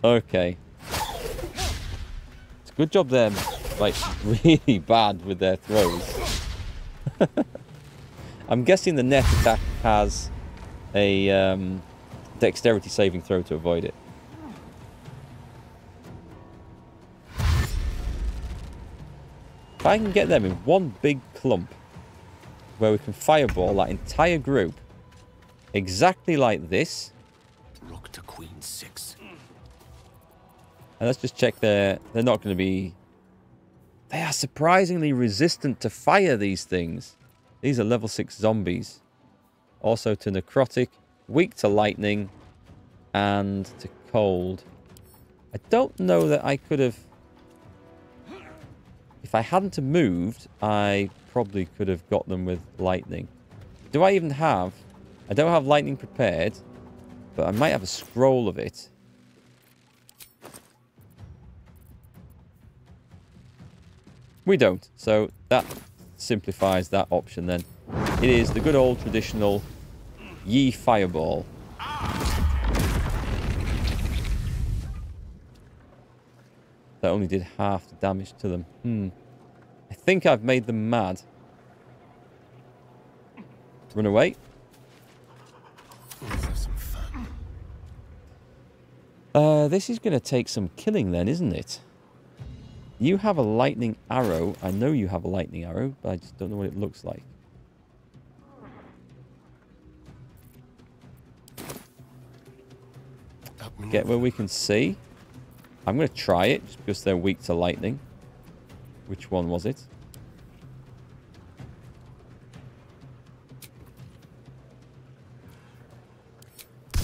Speaker 1: Okay. It's a good job they're, like, really bad with their throws. I'm guessing the net attack has a dexterity saving throw to avoid it. If I can get them in one big clump where we can fireball that entire group exactly like this.
Speaker 2: Rook to queen 6.
Speaker 1: And let's just check they're not going to be... They are surprisingly resistant to fire, these things. These are level 6 zombies. Also to necrotic, weak to lightning, and to cold. I don't know that I could have... If I hadn't have moved, I probably could have got them with lightning. Do I even have... I don't have lightning prepared, but I might have a scroll of it. We don't, so that simplifies that option then. It is the good old traditional Yi Fireball. That only did half the damage to them. I think I've made them mad. Run away.
Speaker 6: Let's have some fun.
Speaker 1: This is going to take some killing then, isn't it? You have a lightning arrow. I know you have a lightning arrow, but I just don't know what it looks like. Get where we can see. I'm going to try it, just because they're weak to lightning. Which one was it?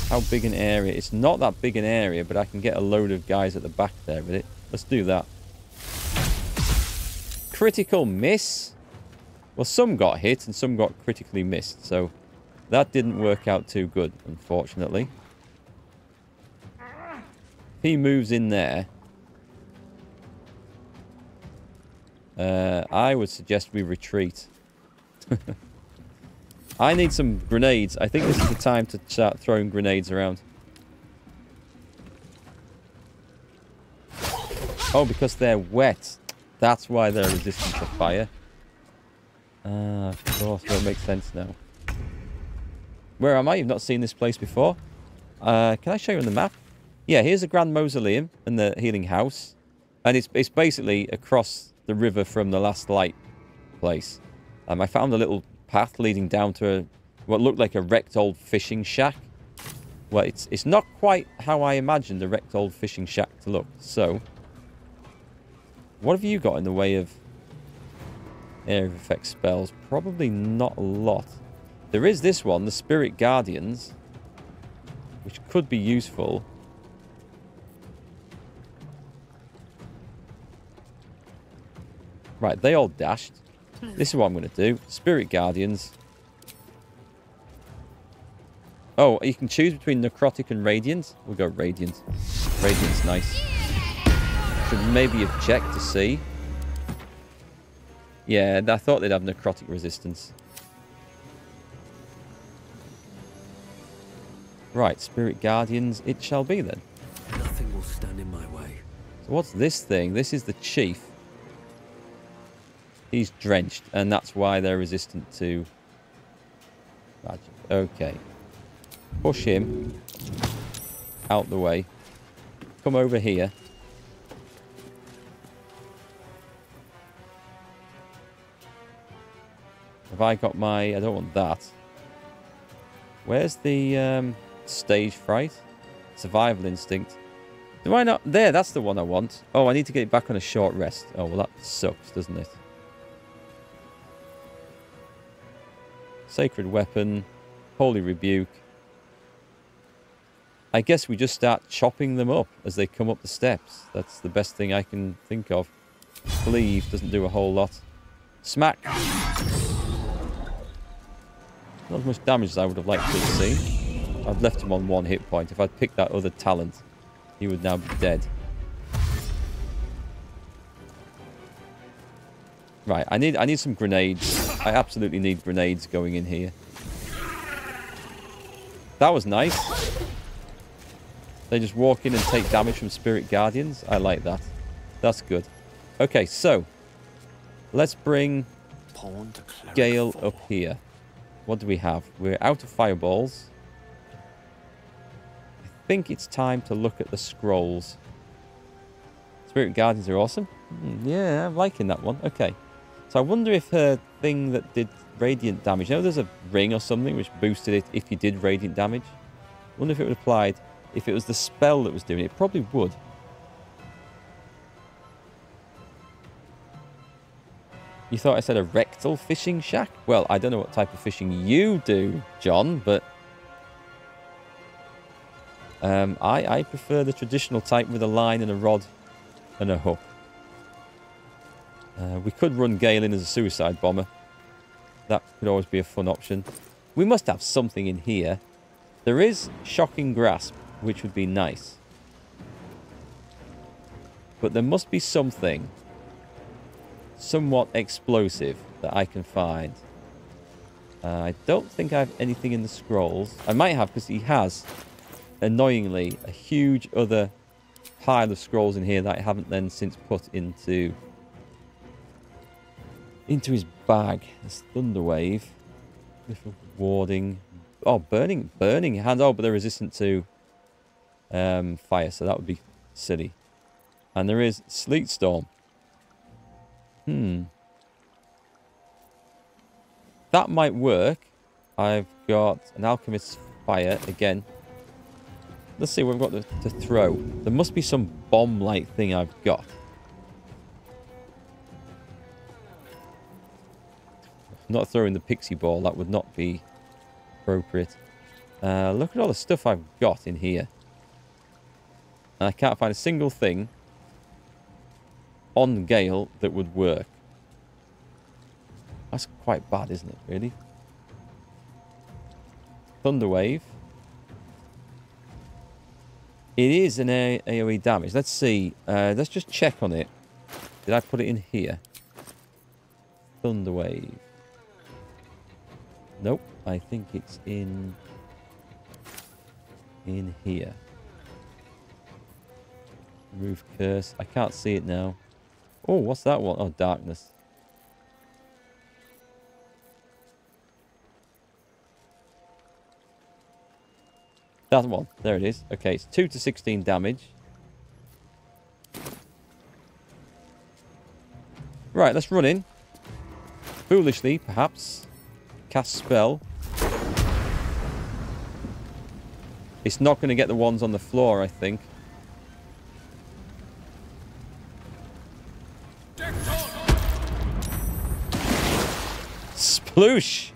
Speaker 1: How big an area? It's not that big an area, but I can get a load of guys at the back there with it. Let's do that. Critical miss? Well, some got hit and some got critically missed, so that didn't work out too good, unfortunately. He moves in there. I would suggest we retreat. I need some grenades. I think this is the time to start throwing grenades around. Oh, because they're wet. That's why they're resistant to fire. Ah, of course. That makes sense now. Where am I? You've not seen this place before. Can I show you on the map? Yeah, here's the Grand Mausoleum and the Healing House. And it's basically across the river from the Last Light place. I found a little path leading down to what looked like a wrecked old fishing shack. Well, it's not quite how I imagined a wrecked old fishing shack to look. So, what have you got in the way of area of effect spells? Probably not a lot. There is this one, the Spirit Guardians, which could be useful. Right, they all dashed. This is what I'm going to do. Spirit Guardians. Oh, you can choose between Necrotic and Radiant. We'll go Radiant. Radiant's nice. Should maybe have checked to see. Yeah, I thought they'd have Necrotic resistance. Right, Spirit Guardians it shall be then.
Speaker 2: Nothing will stand in my way.
Speaker 1: So what's this thing? This is the Chief. He's drenched, and that's why they're resistant to magic. Okay. Push him. out the way. Come over here. Have I got my... I don't want that. Where's the stage fright? Survival instinct. Do I not... There, that's the one I want. Oh, I need to get it back on a short rest. Oh, well, that sucks, doesn't it? Sacred weapon. Holy rebuke. I guess we just start chopping them up as they come up the steps. That's the best thing I can think of. Cleave doesn't do a whole lot. Smack. Not as much damage as I would have liked to have seen. I've left him on 1 hit point. If I'd picked that other talent, he would now be dead. Right, I need some grenades. I absolutely need grenades going in here. That was nice. They just walk in and take damage from Spirit Guardians. I like that. That's good. Okay, so let's bring Gale up here. What do we have? We're out of fireballs. I think it's time to look at the scrolls. Spirit Guardians are awesome. Yeah, I'm liking that one. Okay. So I wonder if her thing that did radiant damage... You know, there's a ring or something which boosted it if you did radiant damage. I wonder if it would apply if it was the spell that was doing it. It probably would. You thought I said a rectal fishing shack? Well, I don't know what type of fishing you do, John, but... I prefer the traditional type with a line and a rod and a hook. We could run Gale in as a suicide bomber. That could always be a fun option. We must have something in here. There is Shocking Grasp, which would be nice. But there must be something somewhat explosive that I can find. I don't think I have anything in the scrolls. I might have, because he has, annoyingly, a huge other pile of scrolls in here that I haven't then since put into his bag. There's Thunderwave. Little warding. Oh, burning hands. Oh, but they're resistant to fire, so that would be silly. And there is Sleet Storm. That might work. I've got an Alchemist's Fire again. Let's see what we've got to throw. There must be some bomb-like thing I've got. Not throwing the pixie ball. That would not be appropriate. Look at all the stuff I've got in here. And I can't find a single thing on Gale that would work. That's quite bad, isn't it, really? Thunderwave. It is an AoE damage. Let's see. Let's just check on it. Did I put it in here? Thunderwave. Nope. I think it's in here. Roof Curse. I can't see it now. Oh, what's that one? Oh, Darkness. That one. There it is. Okay, it's 2 to 16 damage. Right, let's run in. Foolishly, perhaps. Cast spell. It's not going to get the ones on the floor, I think. Sploosh!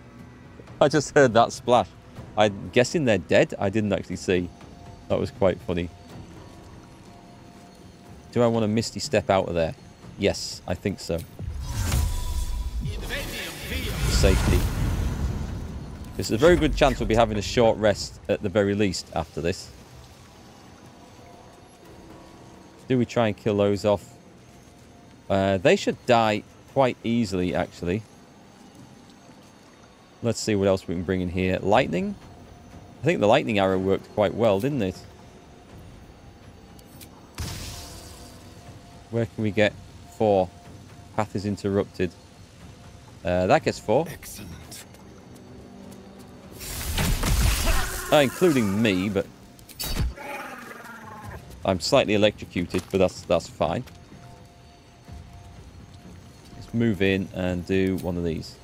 Speaker 1: I just heard that splash. I'm guessing they're dead. I didn't actually see. That was quite funny. Do I want to Misty Step out of there? Yes, I think so. For safety. There's a very good chance we'll be having a short rest at the very least after this. Do we try and kill those off? They should die quite easily, actually. Let's see what else we can bring in here. Lightning? I think the lightning arrow worked quite well, didn't it? Where can we get 4? Path is interrupted. That gets 4.
Speaker 6: Excellent.
Speaker 1: Including me, but... I'm slightly electrocuted, but that's fine. Let's move in and do one of these.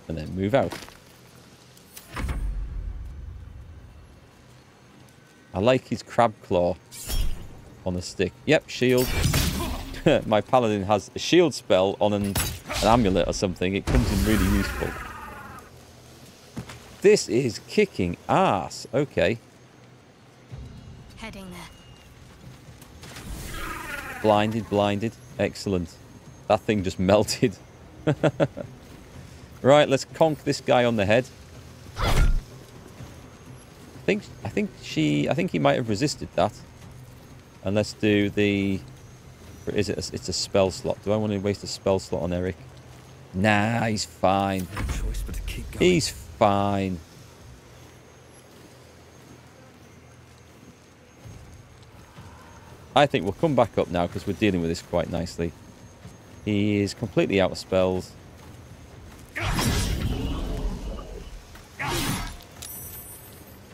Speaker 1: And then move out. I like his crab claw on the stick. Yep, shield. My paladin has a shield spell on an amulet or something. It comes in really useful. This is kicking ass. Okay.
Speaker 3: Heading there.
Speaker 1: Blinded, blinded. Excellent. That thing just melted. Right, let's conk this guy on the head. I think he might have resisted that. And let's do the... Is it? It's a spell slot. Do I want to waste a spell slot on Eric? Nah, he's fine.
Speaker 2: No choice but to keep going.
Speaker 1: He's fine. I think we'll come back up now because we're dealing with this quite nicely. He is completely out of spells.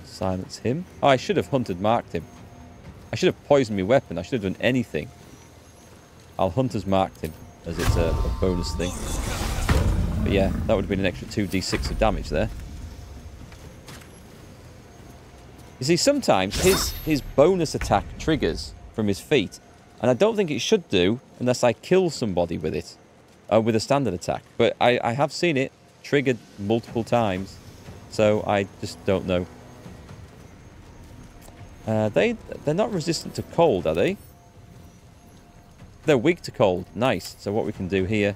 Speaker 1: Silence him. Oh, I should have hunted marked him. I should have poisoned my weapon. I should have done anything. I'll hunter's marked him as it's a bonus thing. But yeah, that would have been an extra 2d6 of damage there. You see, sometimes his bonus attack triggers from his feet, and I don't think it should do unless I kill somebody with it, with a standard attack. But I have seen it triggered multiple times, so I just don't know. They're not resistant to cold, are they? They're weak to cold. Nice. So what we can do here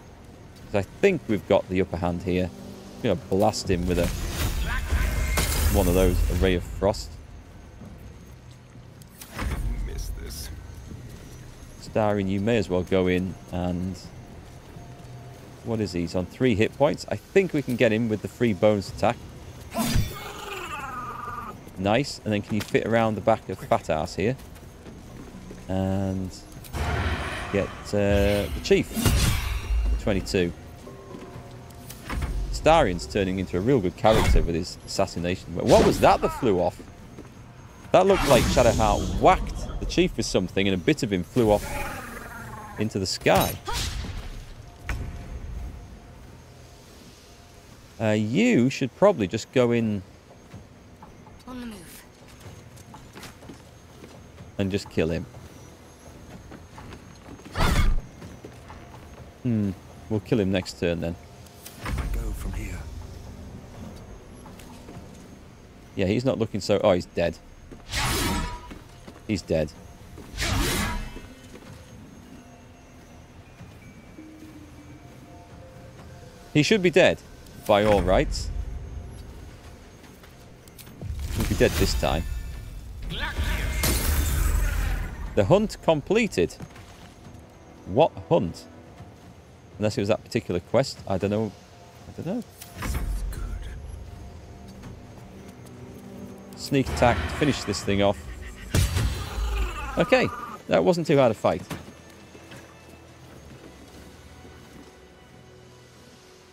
Speaker 1: is I think we've got the upper hand here. I'm going to blast him with one of those Array of Frost.
Speaker 6: Miss this.
Speaker 1: Starring, you may as well go in and... What is he? He's on 3 hit points. I think we can get him with the free bonus attack. Nice. And then can you fit around the back of Fat Ass here? And get the Chief. 22. Starion's turning into a real good character with his assassination. What was that flew off? That looked like Shadowheart whacked the Chief with something and a bit of him flew off into the sky. You should probably just go in
Speaker 3: On the move.
Speaker 1: and just kill him. We'll kill him next turn then.
Speaker 2: Go from here.
Speaker 1: Yeah, he's not looking so... Oh, he's dead. He's dead. He should be dead, by all rights. He'll be dead this time. The hunt completed. What hunt? Unless it was that particular quest. I don't know. I don't know.
Speaker 2: Sounds good.
Speaker 1: Sneak attack to finish this thing off. Okay. That wasn't too hard a fight.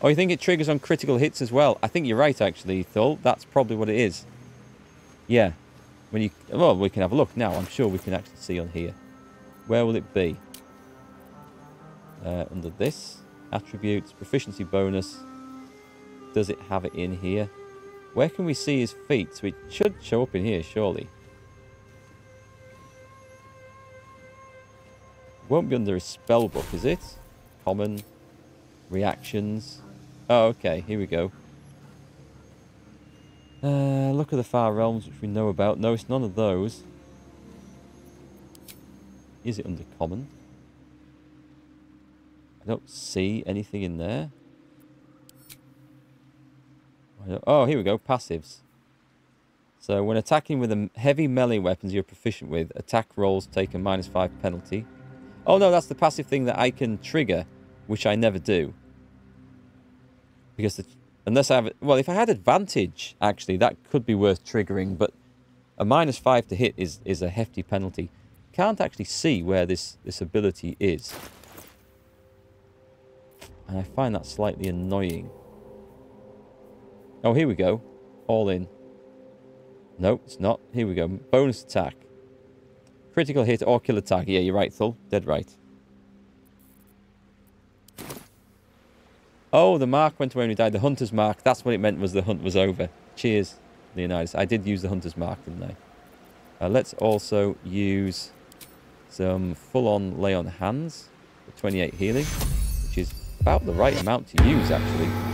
Speaker 1: Oh, you think it triggers on critical hits as well? I think you're right, actually, Thul. That's probably what it is. Yeah. When you... Well, we can have a look now. I'm sure we can actually see on here. Where will it be? Under this. Attributes. Proficiency bonus. Does it have it in here? Where can we see his feet? So it should show up in here, surely. Won't be under his spell book, is it? Common. Reactions. Oh, okay. Here we go. Look at the Far Realms, which we know about. No, it's none of those. Is it under common? I don't see anything in there. Oh, here we go. Passives. So when attacking with the heavy melee weapons you're proficient with, attack rolls take a -5 penalty. Oh, no, that's the passive thing that I can trigger, which I never do. Because unless I have... Well, if I had advantage, actually, that could be worth triggering. But a -5 to hit is a hefty penalty. Can't actually see where this ability is. And I find that slightly annoying. Oh, here we go. All in. No, it's not. Here we go. Bonus attack. Critical hit or kill attack. Yeah, you're right, Thul. Dead right. Oh, the mark went away when he died. The hunter's mark. That's what it meant, was the hunt was over. Cheers, Leonidas. I did use the hunter's mark, didn't I? Let's also use some full-on lay on hands for 28 healing, which is about the right amount to use, actually.